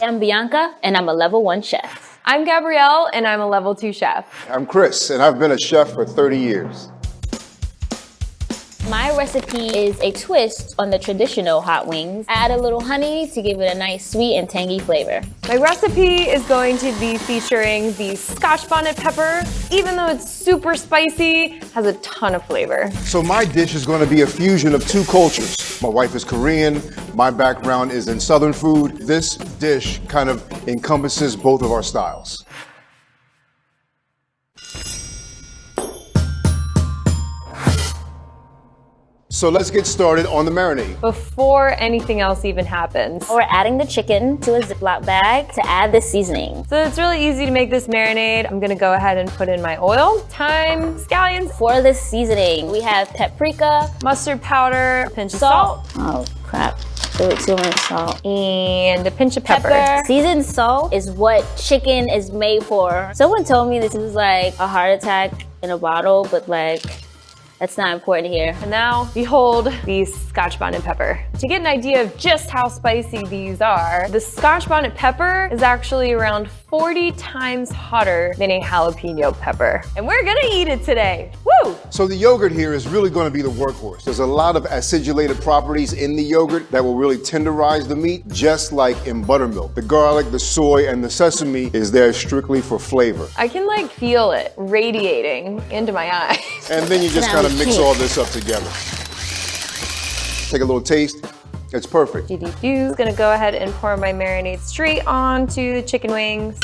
I'm Bianca, and I'm a level 1 chef. I'm Gabrielle, and I'm a level 2 chef. I'm Chris, and I've been a chef for 30 years. My recipe is a twist on the traditional hot wings. Add a little honey to give it a nice sweet and tangy flavor. My recipe is going to be featuring the Scotch bonnet pepper. Even though it's super spicy, has a ton of flavor. So my dish is going to be a fusion of 2 cultures. My wife is Korean, my background is in Southern food. This dish kind of encompasses both of our styles. So let's get started on the marinade. Before anything else even happens. We're adding the chicken to a Ziploc bag to add the seasoning. So it's really easy to make this marinade. I'm gonna go ahead and put in my oil, thyme, scallions, For the seasoning, we have paprika, mustard powder, a pinch of salt, oh crap, too much salt, and a pinch of pepper. Seasoned salt is what chicken is made for. Someone told me this was like a heart attack in a bottle, but like, that's not important here. And now, behold the Scotch bonnet pepper. To get an idea of just how spicy these are, the Scotch bonnet pepper is actually around 40 times hotter than a jalapeno pepper. And we're gonna eat it today, woo! So the yogurt here is really going to be the workhorse. There's a lot of acidulated properties in the yogurt that will really tenderize the meat, just like in buttermilk. The garlic, the soy, and the sesame is there strictly for flavor. I can like feel it radiating into my eyes. And then you just kind of mix all this up together. Take a little taste. It's perfect. Gonna go ahead and pour my marinade straight onto the chicken wings.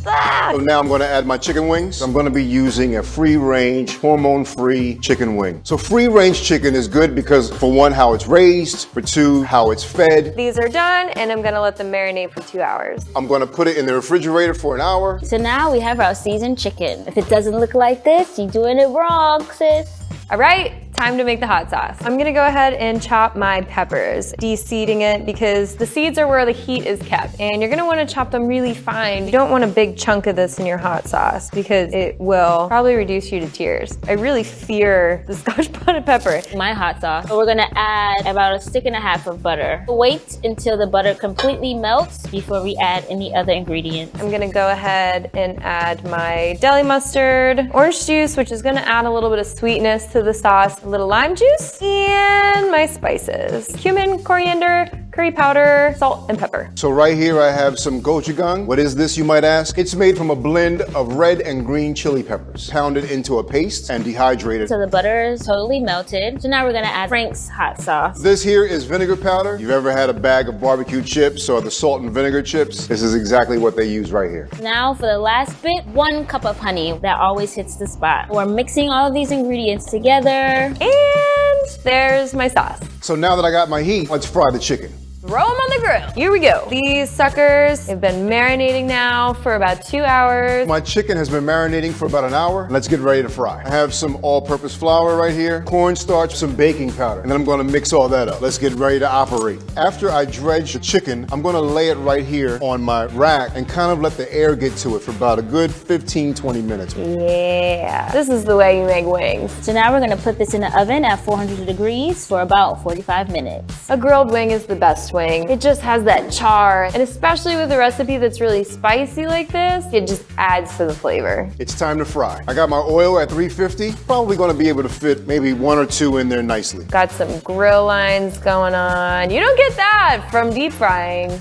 So now I'm going to add my chicken wings. I'm going to be using a free-range, hormone-free chicken wing. So free-range chicken is good because, for one, how it's raised, for two, how it's fed. These are done, and I'm gonna let them marinate for 2 hours. I'm going to put it in the refrigerator for an hour. So now we have our seasoned chicken. If it doesn't look like this, you're doing it wrong, sis. All right, time to make the hot sauce. I'm gonna go ahead and chop my peppers, de-seeding it because the seeds are where the heat is kept. And you're gonna wanna chop them really fine. You don't want a big chunk of this in your hot sauce because it will probably reduce you to tears. I really fear the Scotch bonnet pepper. My hot sauce. So we're gonna add about 1.5 sticks of butter. Wait until the butter completely melts before we add any other ingredients. I'm gonna go ahead and add my deli mustard, orange juice, which is gonna add a little bit of sweetness to the sauce, a little lime juice, and my spices. Cumin, coriander, curry powder, salt, and pepper. So right here I have some gochujang. What is this, you might ask? It's made from a blend of red and green chili peppers, pounded into a paste and dehydrated. So the butter is totally melted. So now we're gonna add Frank's hot sauce. This here is vinegar powder. You've ever had a bag of barbecue chips or the salt and vinegar chips? This is exactly what they use right here. Now for the last bit, 1 cup of honey. That always hits the spot. We're mixing all of these ingredients together. And there's my sauce. So now that I got my heat, let's fry the chicken. Throw them on the grill. Here we go. These suckers have been marinating now for about 2 hours. My chicken has been marinating for about an hour. Let's get ready to fry. I have some all-purpose flour right here, cornstarch, some baking powder, and then I'm gonna mix all that up. Let's get ready to operate. After I dredge the chicken, I'm gonna lay it right here on my rack and kind of let the air get to it for about a good 15-20 minutes. Yeah, this is the way you make wings. So now we're gonna put this in the oven at 400 degrees for about 45 minutes. A grilled wing is the best wing. It just has that char, and especially with a recipe that's really spicy like this, it just adds to the flavor. It's time to fry. I got my oil at 350. Probably gonna be able to fit maybe 1 or 2 in there nicely. Got some grill lines going on. You don't get that from deep frying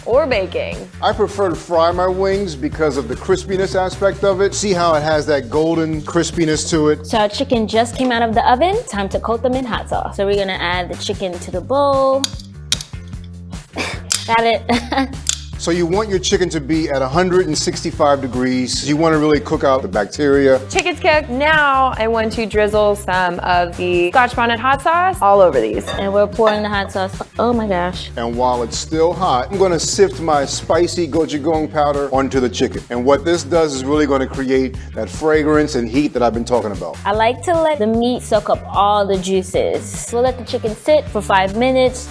or baking. I prefer to fry my wings because of the crispiness aspect of it. See how it has that golden crispiness to it? So our chicken just came out of the oven. Time to coat them in hot sauce. So we're gonna add the chicken to the bowl. Got it. So you want your chicken to be at 165 degrees. You want to really cook out the bacteria. Chicken's cooked. Now I want to drizzle some of the Scotch bonnet hot sauce all over these. And we're pouring the hot sauce. Oh my gosh. And while it's still hot, I'm going to sift my spicy gochujang powder onto the chicken. And what this does is really going to create that fragrance and heat that I've been talking about. I like to let the meat soak up all the juices. We'll let the chicken sit for 5 minutes.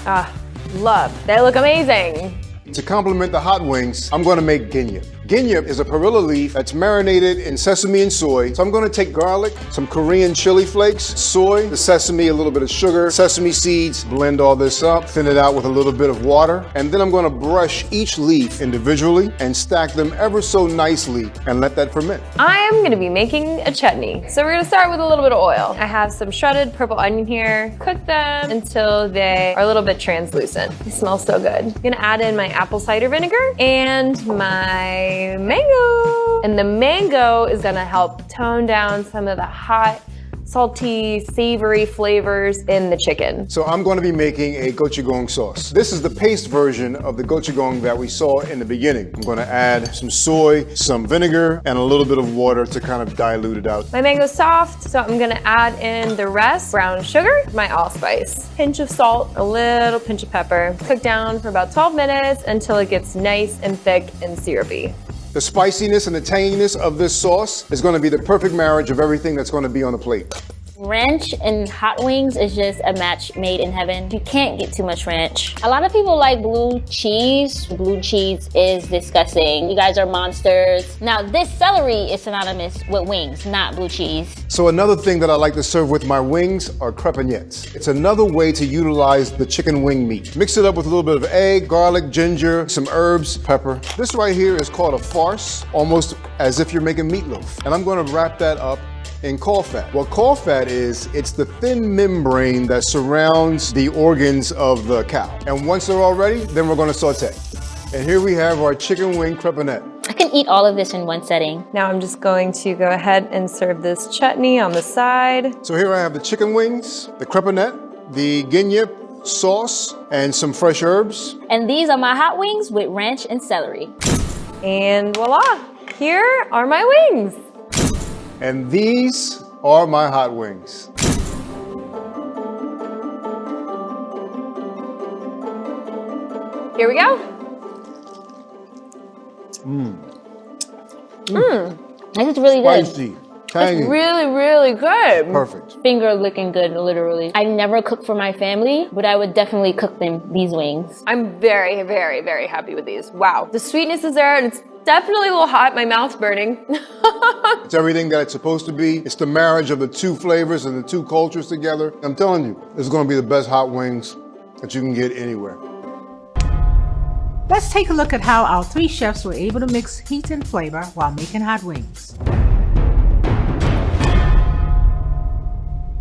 Love. They look amazing. To complement the hot wings, I'm going to make ginya. Ginyip is a perilla leaf that's marinated in sesame and soy. So I'm gonna take garlic, some Korean chili flakes, soy, the sesame, a little bit of sugar, sesame seeds, blend all this up, thin it out with a little bit of water, and then I'm gonna brush each leaf individually and stack them ever so nicely and let that ferment. I am gonna be making a chutney. So we're gonna start with a little bit of oil. I have some shredded purple onion here. Cook them until they are a little bit translucent. They smell so good. I'm gonna add in my apple cider vinegar and my mango. And the mango is gonna help tone down some of the hot, salty, savory flavors in the chicken. So I'm going to be making a gochujang sauce. This is the paste version of the gochujang that we saw in the beginning. I'm going to add some soy, some vinegar, and a little bit of water to kind of dilute it out. My mango's soft, so I'm gonna add in the rest. Brown sugar, my allspice, pinch of salt, a little pinch of pepper. Cook down for about 12 minutes until it gets nice and thick and syrupy. The spiciness and the tanginess of this sauce is going to be the perfect marriage of everything that's going to be on the plate. Ranch and hot wings is just a match made in heaven. You can't get too much ranch. A lot of people like blue cheese. Blue cheese is disgusting. You guys are monsters. Now, this celery is synonymous with wings, not blue cheese. So another thing that I like to serve with my wings are crepinettes. It's another way to utilize the chicken wing meat. Mix it up with a little bit of egg, garlic, ginger, some herbs, pepper. This right here is called a farce, almost as if you're making meatloaf. And I'm going to wrap that up in caul fat. What caul fat is, it's the thin membrane that surrounds the organs of the cow. And once they're all ready, then we're going to saute. And here we have our chicken wing crepinette. I can eat all of this in one setting. Now I'm just going to go ahead and serve this chutney on the side. So here I have the chicken wings, the crepinette, the ginyip sauce, and some fresh herbs. And these are my hot wings with ranch and celery. And voila, here are my wings. And these are my hot wings. Here we go. This is really good. Spicy, tangy, It's really, really good. perfect. Finger looking good, literally. I never cook for my family, but I would definitely cook them these wings. I'm very, very, very happy with these. Wow. The sweetness is there and it's definitely a little hot. My mouth's burning. It's everything that it's supposed to be. It's the marriage of the two flavors and the two cultures together. I'm telling you, this is going to be the best hot wings that you can get anywhere. Let's take a look at how our three chefs were able to mix heat and flavor while making hot wings.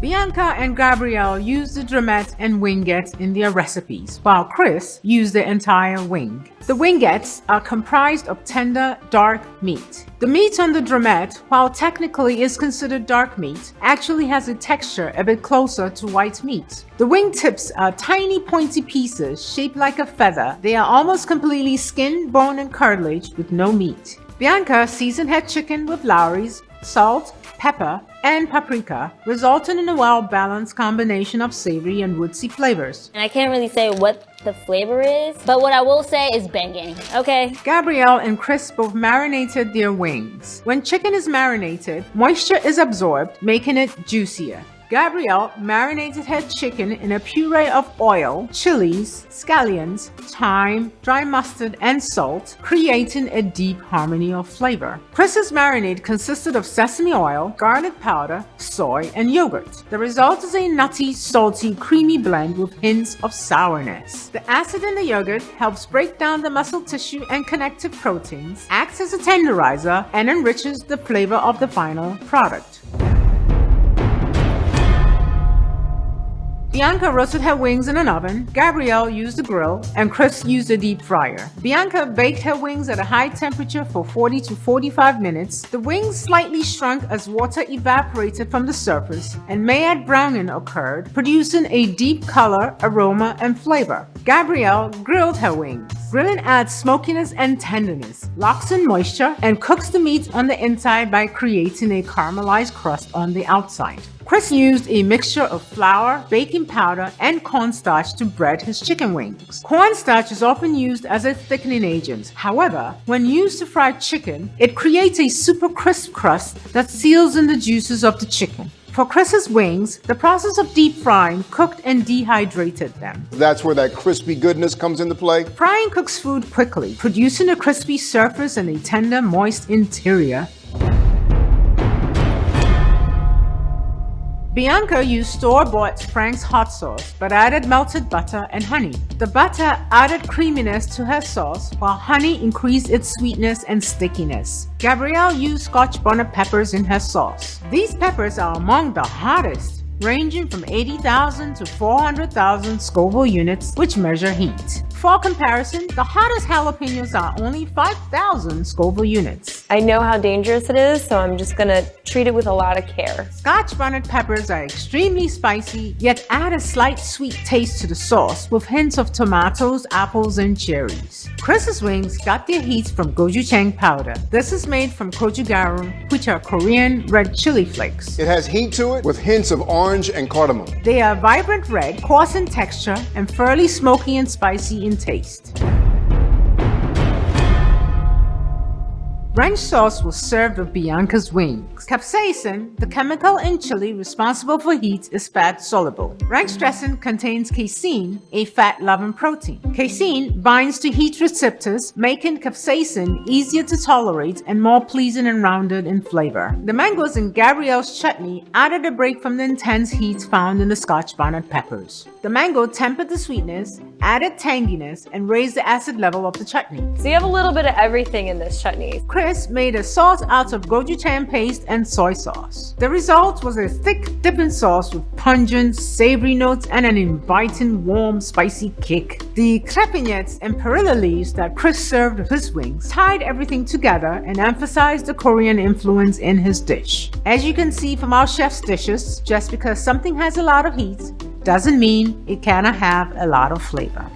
Bianca and Gabrielle used the drumette and wingettes in their recipes, while Chris used the entire wing. The wingettes are comprised of tender, dark meat. The meat on the drumette, while technically is considered dark meat, actually has a texture a bit closer to white meat. The wing tips are tiny pointy pieces shaped like a feather. They are almost completely skin, bone, and cartilage with no meat. Bianca seasoned her chicken with Lawry's, salt, pepper, and paprika, resulting in a well-balanced combination of savory and woodsy flavors. And I can't really say what the flavor is, but what I will say is banging, okay? Gabrielle and Chris both marinated their wings. When chicken is marinated, moisture is absorbed, making it juicier. Gabrielle marinated her chicken in a puree of oil, chilies, scallions, thyme, dry mustard, and salt, creating a deep harmony of flavor. Chris's marinade consisted of sesame oil, garlic powder, soy, and yogurt. The result is a nutty, salty, creamy blend with hints of sourness. The acid in the yogurt helps break down the muscle tissue and connective proteins, acts as a tenderizer, and enriches the flavor of the final product. Bianca roasted her wings in an oven, Gabrielle used a grill, and Chris used a deep fryer. Bianca baked her wings at a high temperature for 40 to 45 minutes. The wings slightly shrunk as water evaporated from the surface, and Maillard browning occurred, producing a deep color, aroma, and flavor. Gabrielle grilled her wings. Grilling adds smokiness and tenderness, locks in moisture, and cooks the meat on the inside by creating a caramelized crust on the outside. Chris used a mixture of flour, baking powder, and cornstarch to bread his chicken wings. Cornstarch is often used as a thickening agent. However, when used to fry chicken, it creates a super crisp crust that seals in the juices of the chicken. For Chris's wings, the process of deep frying cooked and dehydrated them. That's where that crispy goodness comes into play. Frying cooks food quickly, producing a crispy surface and a tender, moist interior. Bianca used store-bought Frank's hot sauce, but added melted butter and honey. The butter added creaminess to her sauce, while honey increased its sweetness and stickiness. Gabrielle used Scotch bonnet peppers in her sauce. These peppers are among the hottest, ranging from 80,000 to 400,000 Scoville units, which measure heat. For comparison, the hottest jalapenos are only 5,000 Scoville units. I know how dangerous it is, so I'm just gonna treat it with a lot of care. Scotch bonnet peppers are extremely spicy, yet add a slight sweet taste to the sauce with hints of tomatoes, apples, and cherries. Chris's wings got their heat from gochujang powder. This is made from gochugarum, which are Korean red chili flakes. It has heat to it with hints of orange and cardamom. They are vibrant red, coarse in texture, and fairly smoky and spicy in taste. Ranch sauce was served with Bianca's wings. Capsaicin, the chemical in chili responsible for heat, is fat-soluble. Ranch dressing contains casein, a fat-loving protein. Casein binds to heat receptors, making capsaicin easier to tolerate and more pleasing and rounded in flavor. The mangoes in Gabrielle's chutney added a break from the intense heat found in the Scotch bonnet peppers. The mango tempered the sweetness, added tanginess, and raised the acid level of the chutney. So you have a little bit of everything in this chutney. Chris made a sauce out of gochujang paste and soy sauce. The result was a thick dipping sauce with pungent, savory notes and an inviting, warm, spicy kick. The crepignettes and perilla leaves that Chris served with his wings tied everything together and emphasized the Korean influence in his dish. As you can see from our chef's dishes, just because something has a lot of heat doesn't mean it cannot have a lot of flavor.